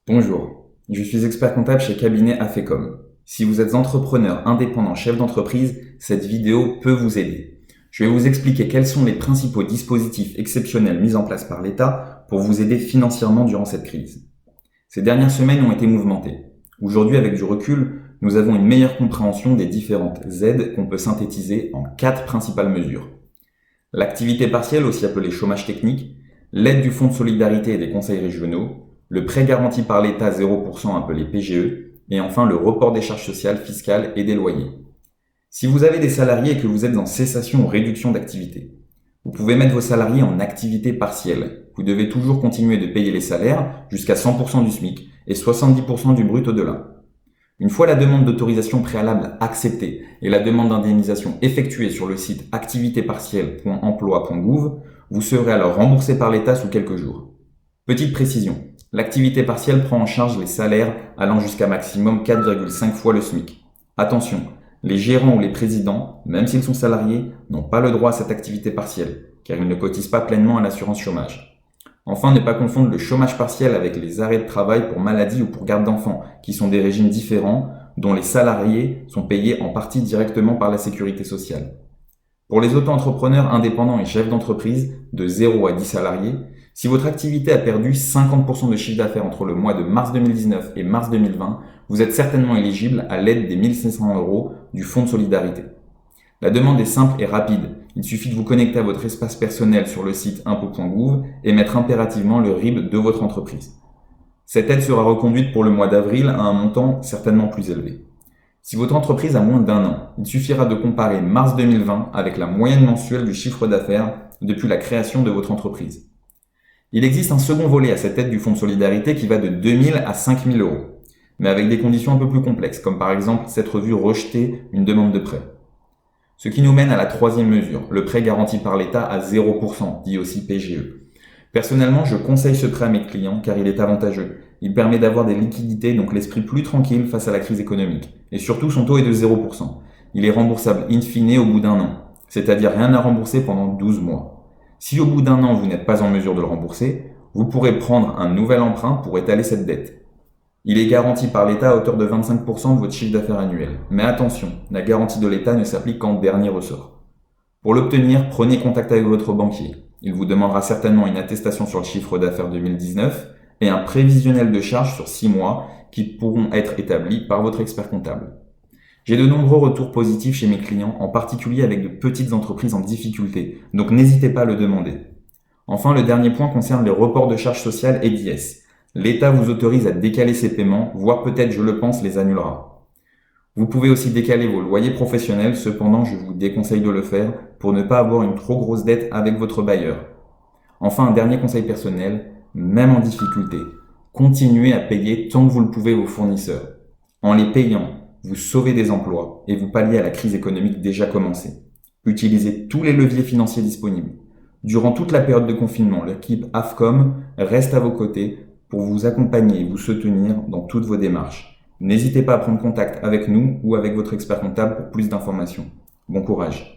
Bonjour, je suis expert comptable chez Cabinet Afecom. Si vous êtes entrepreneur, indépendant, chef d'entreprise, cette vidéo peut vous aider. Je vais vous expliquer quels sont les principaux dispositifs exceptionnels mis en place par l'État pour vous aider financièrement durant cette crise. Ces dernières semaines ont été mouvementées. Aujourd'hui, avec du recul, nous avons une meilleure compréhension des différentes aides qu'on peut synthétiser en 4 principales mesures. L'activité partielle, aussi appelée chômage technique, l'aide du Fonds de solidarité et des conseils régionaux, le prêt garanti par l'État 0% appelé PGE, et enfin le report des charges sociales, fiscales et des loyers. Si vous avez des salariés et que vous êtes en cessation ou réduction d'activité, vous pouvez mettre vos salariés en activité partielle. Vous devez toujours continuer de payer les salaires jusqu'à 100% du SMIC et 70% du brut au-delà. Une fois la demande d'autorisation préalable acceptée et la demande d'indemnisation effectuée sur le site activitépartielle.emploi.gouv, vous serez alors remboursé par l'État sous quelques jours. Petite précision, l'activité partielle prend en charge les salaires allant jusqu'à maximum 4,5 fois le SMIC. Attention, les gérants ou les présidents, même s'ils sont salariés, n'ont pas le droit à cette activité partielle, car ils ne cotisent pas pleinement à l'assurance chômage. Enfin, ne pas confondre le chômage partiel avec les arrêts de travail pour maladie ou pour garde d'enfants, qui sont des régimes différents, dont les salariés sont payés en partie directement par la sécurité sociale. Pour les auto-entrepreneurs indépendants et chefs d'entreprise de 0 à 10 salariés, si votre activité a perdu 50% de chiffre d'affaires entre le mois de mars 2019 et mars 2020, vous êtes certainement éligible à l'aide des 1 500 € du Fonds de solidarité. La demande est simple et rapide. Il suffit de vous connecter à votre espace personnel sur le site impôt.gouv et mettre impérativement le RIB de votre entreprise. Cette aide sera reconduite pour le mois d'avril à un montant certainement plus élevé. Si votre entreprise a moins d'1 an, il suffira de comparer mars 2020 avec la moyenne mensuelle du chiffre d'affaires depuis la création de votre entreprise. Il existe un second volet à cette aide du Fonds de solidarité qui va de 2 000 à 5 000 €, mais avec des conditions un peu plus complexes, comme par exemple s'être vu rejeter une demande de prêt. Ce qui nous mène à la troisième mesure, le prêt garanti par l'État à 0%, dit aussi PGE. Personnellement, je conseille ce prêt à mes clients car il est avantageux. Il permet d'avoir des liquidités, donc l'esprit plus tranquille face à la crise économique. Et surtout, son taux est de 0%. Il est remboursable in fine au bout d'1 an, c'est-à-dire rien à rembourser pendant 12 mois. Si au bout d'1 an, vous n'êtes pas en mesure de le rembourser, vous pourrez prendre un nouvel emprunt pour étaler cette dette. Il est garanti par l'État à hauteur de 25% de votre chiffre d'affaires annuel. Mais attention, la garantie de l'État ne s'applique qu'en dernier ressort. Pour l'obtenir, prenez contact avec votre banquier. Il vous demandera certainement une attestation sur le chiffre d'affaires 2019 et un prévisionnel de charges sur 6 mois qui pourront être établis par votre expert comptable. J'ai de nombreux retours positifs chez mes clients, en particulier avec de petites entreprises en difficulté, donc n'hésitez pas à le demander. Enfin, le dernier point concerne les reports de charges sociales et d'IS. L'État vous autorise à décaler ces paiements, voire peut-être, je le pense, les annulera. Vous pouvez aussi décaler vos loyers professionnels, cependant je vous déconseille de le faire pour ne pas avoir une trop grosse dette avec votre bailleur. Enfin, un dernier conseil personnel, même en difficulté, continuez à payer tant que vous le pouvez vos fournisseurs. En les payant, vous sauvez des emplois et vous palliez à la crise économique déjà commencée. Utilisez tous les leviers financiers disponibles. Durant toute la période de confinement, l'équipe AFCOM reste à vos côtés pour vous accompagner et vous soutenir dans toutes vos démarches. N'hésitez pas à prendre contact avec nous ou avec votre expert comptable pour plus d'informations. Bon courage.